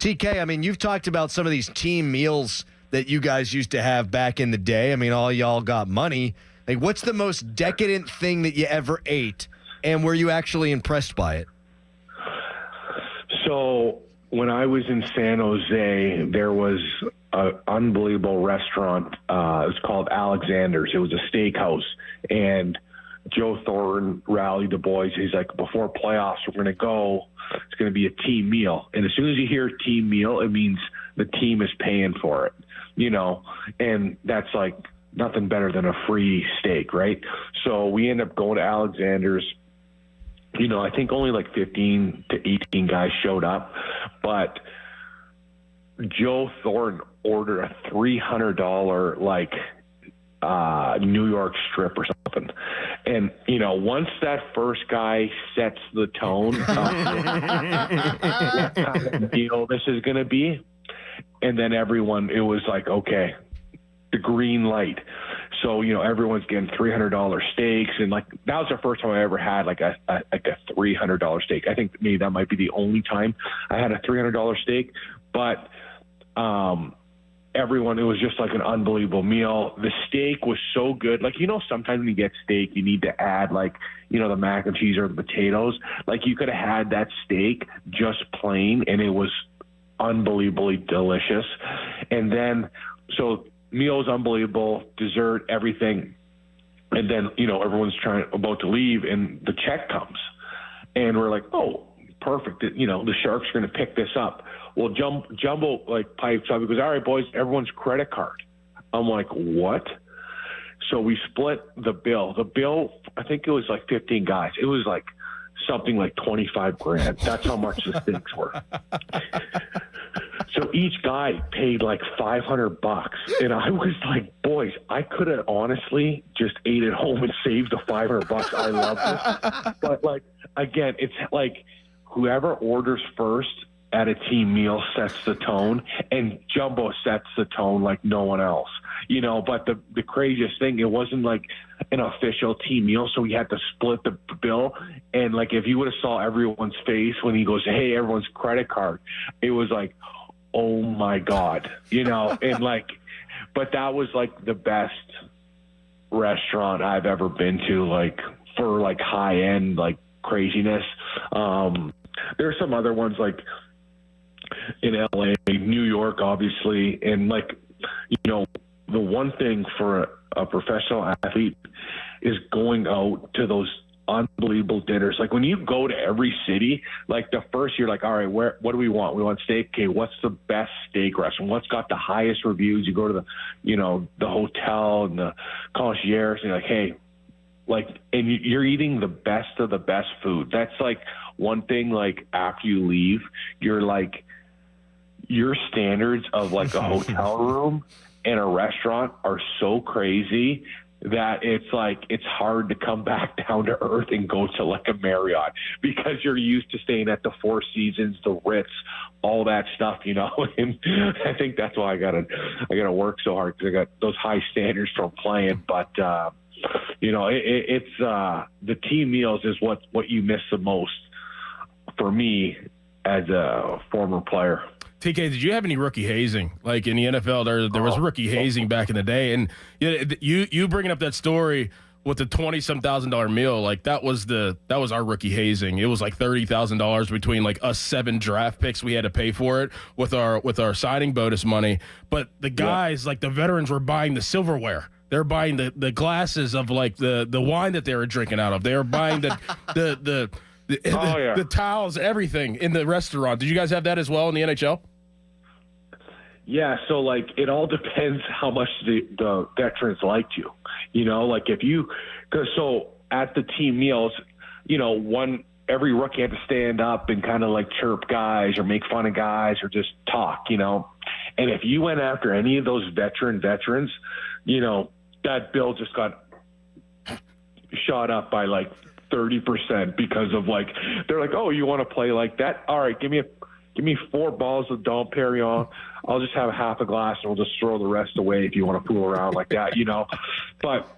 TK, I mean, you've talked about some of these team meals that you guys used to have back in the day. I mean, all y'all got money. Like, what's the most decadent thing that you ever ate, and were you actually impressed by it? So when I was in San Jose, there was an unbelievable restaurant. It was called Alexander's. It was a steakhouse, and Joe Thornton rallied the boys. He's like, before playoffs, we're going to go. It's going to be a team meal. And as soon as you hear team meal, it means the team is paying for it, and that's like nothing better than a free steak, right? So we end up going to Alexander's. I think only like 15 to 18 guys showed up, but Joe Thornton ordered a $300 New York strip or something. And, once that first guy sets the tone of what kind of deal this is going to be, and then everyone, it was like, okay, the green light. So, everyone's getting $300 steaks. And that was the first time I ever had like a $300 steak. I think maybe that might be the only time I had a $300 steak, but, everyone, it was just like an unbelievable meal. The steak was so good. Sometimes when you get steak, you need to add the mac and cheese or the potatoes. You could have had that steak just plain, and it was unbelievably delicious. And then, so meal's unbelievable, dessert, everything. And then, everyone's about to leave, and the check comes. And we're like, oh, perfect. The Sharks are going to pick this up. Well, Jumbo pipes up. He goes, all right, boys, everyone's credit card. I'm like, what? So we split the bill. The bill, I think it was 15 guys. It was something like $25,000. That's how much the steaks were. So each guy paid $500, and I was like, boys, I could have honestly just ate at home and saved the $500. I love this, but again, it's whoever orders first at a team meal sets the tone, and Jumbo sets the tone like no one else. But the craziest thing, it wasn't an official team meal, so we had to split the bill. And if you would have saw everyone's face when he goes, hey, everyone's credit card, it was like, oh my God, and but that was the best restaurant I've ever been to, for high end, craziness. There's some other ones in LA, New York, obviously. And the one thing for a professional athlete is going out to those unbelievable dinners. When you go to every city, the first you're all right, what do we want? We want steak. Okay, what's the best steak restaurant? What's got the highest reviews? You go to the hotel and the concierge, and you're hey, and you're eating the best of the best food. That's one thing. After you leave, you're your standards of a hotel room and a restaurant are so crazy that it's hard to come back down to earth and go to a Marriott, because you're used to staying at the Four Seasons, the Ritz, all that stuff, And I think that's why I gotta work so hard, because I got those high standards from playing. But it's the team meals is what you miss the most for me as a former player. TK, did you have any rookie hazing? In the NFL, there was rookie hazing back in the day, and you bringing up that story with the $20,000 meal, that was our rookie hazing. It was $30,000 between us 7 draft picks we had to pay for it with our signing bonus money. But the guys, the veterans, were buying the silverware. They're buying the glasses of the wine that they were drinking out of. They were buying the towels, everything in the restaurant. Did you guys have that as well in the NHL? Yeah, so it all depends how much the veterans liked you. So at the team meals, every rookie had to stand up and kind of chirp guys or make fun of guys or just talk, And if you went after any of those veterans, that bill just got shot up by 30% because of they're oh, you want to play like that? All right, give me 4 balls of Dom Perignon. I'll just have half a glass and we'll just throw the rest away if you want to fool around like that, But,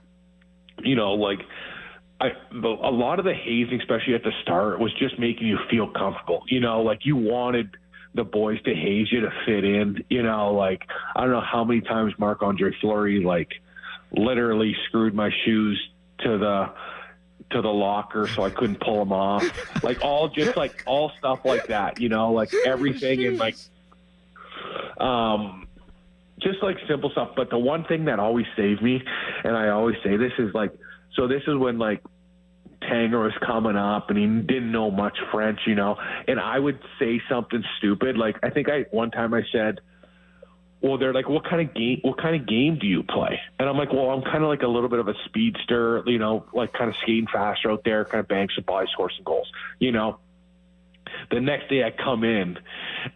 a lot of the hazing, especially at the start, was just making you feel comfortable. You wanted the boys to haze you to fit in. You know, like I don't know how many times Marc-Andre Fleury like literally screwed my shoes to the locker so I couldn't pull them off. Like all stuff like that, you know, like everything and like just like simple stuff. But the one thing that always saved me, and I always say this, is like, so this is when like Tanger was coming up and he didn't know much French, you know, and I would say something stupid. Like I think one time I said, well, they're like, what kind of game do you play? And I'm like, well, I'm kind of like a little bit of a speedster, you know, like kind of skating faster out there, kind of bang some by, score some goals, you know. The next day I come in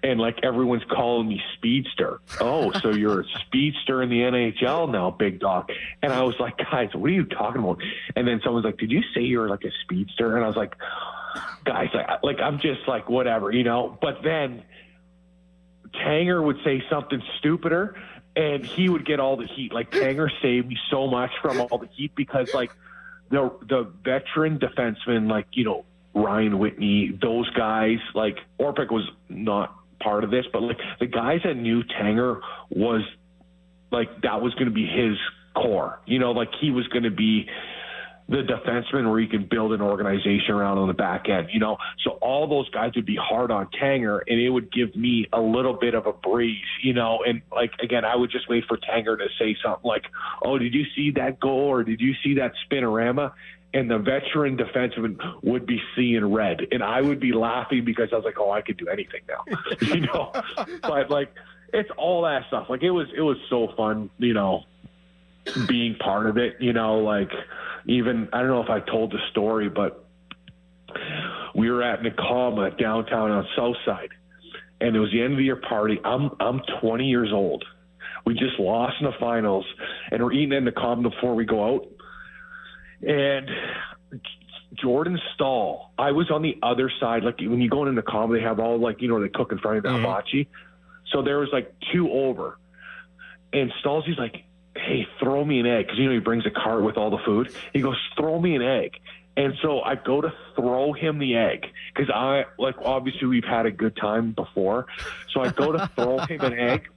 and like everyone's calling me speedster. Oh, so you're a speedster in the NHL now, big dog. And I was like, guys, what are you talking about? And then someone's like, did you say you were like a speedster? And I was like, guys, like I'm just like whatever, you know. But then Tanger would say something stupider and he would get all the heat. Like Tanger saved me so much from all the heat because like the veteran defensemen, like, you know, Ryan Whitney, those guys, like Orpik was not part of this, but like the guys that knew Tanger was like, that was going to be his core, you know, like he was going to be the defenseman where you can build an organization around on the back end, you know? So all those guys would be hard on Tanger and it would give me a little bit of a breeze, you know? And like, again, I would just wait for Tanger to say something like, oh, did you see that goal? Or did you see that spinorama? And the veteran defenseman would be seeing red. And I would be laughing because I was like, oh, I could do anything now, you know? But like, it's all that stuff. Like it was so fun, you know, being part of it, you know, like even, I don't know if I told the story, but we were at Nakama downtown on South Side and it was the end of the year party. I'm 20 years old. We just lost in the finals and we're eating at Nakama before we go out. And Jordan Stahl, I was on the other side. Like when you go into Nakama, they have all like, you know, they cook in front of the hibachi. So there was like two over and Stahl's, he's like, hey, throw me an egg. Because, you know, he brings a cart with all the food. He goes, throw me an egg. And so I go to throw him the egg because I, like, obviously we've had a good time before. So I go to throw him an egg.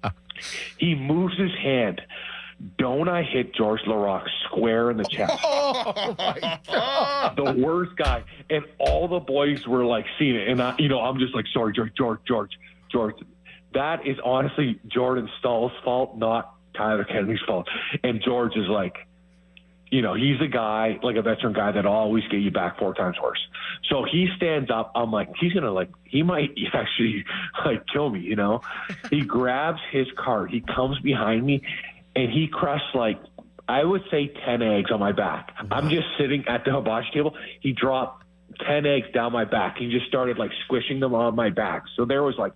He moves his hand. Don't I hit George Laraque square in the chest? Oh, my God. The worst guy. And all the boys were, like, seeing it. And, I'm just like, sorry, George. That is honestly Jordan Stahl's fault, not Tyler Kennedy's fault. And George is like, you know, he's a guy, like a veteran guy that'll always get you back 4 times worse. So he stands up. I'm like, he's going to like, he might actually like kill me, you know? He grabs his cart. He comes behind me and he crushed like, I would say 10 eggs on my back. I'm just sitting at the hibachi table. He dropped 10 eggs down my back. He just started like squishing them on my back. So there was like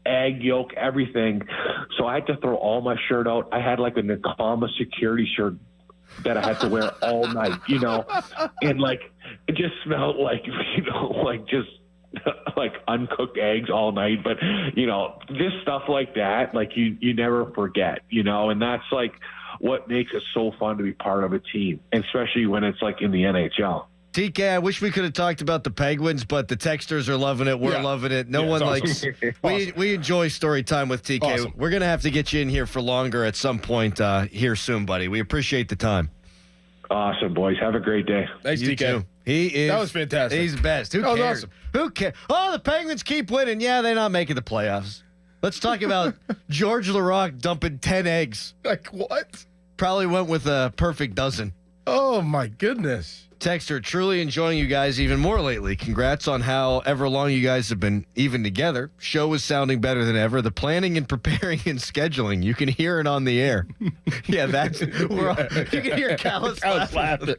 egg yolk, everything. So I had to throw all my shirt out. I had like a Nakama security shirt that I had to wear all night, you know, and like it just smelled like, you know, like just like uncooked eggs all night. But you know, just stuff like that, like you never forget, you know, and that's like what makes it so fun to be part of a team, and especially when it's like in the NHL. TK, I wish we could have talked about the Penguins, but the texters are loving it. We're loving it. No one likes. Awesome. We enjoy story time with TK. Awesome. We're gonna have to get you in here for longer at some point here soon, buddy. We appreciate the time. Awesome, boys. Have a great day. Thanks, You TK. too. He is. That was fantastic. He's the best. Who cares? Awesome. Who cares? Oh, the Penguins keep winning. Yeah, they're not making the playoffs. Let's talk about George Laraque dumping 10 eggs. Like what? Probably went with a perfect dozen. Oh my goodness. Texter, truly enjoying you guys even more lately. Congrats on how ever long you guys have been even together. Show is sounding better than ever. The planning and preparing and scheduling, you can hear it on the air. Yeah, that's you can hear Callis laughing.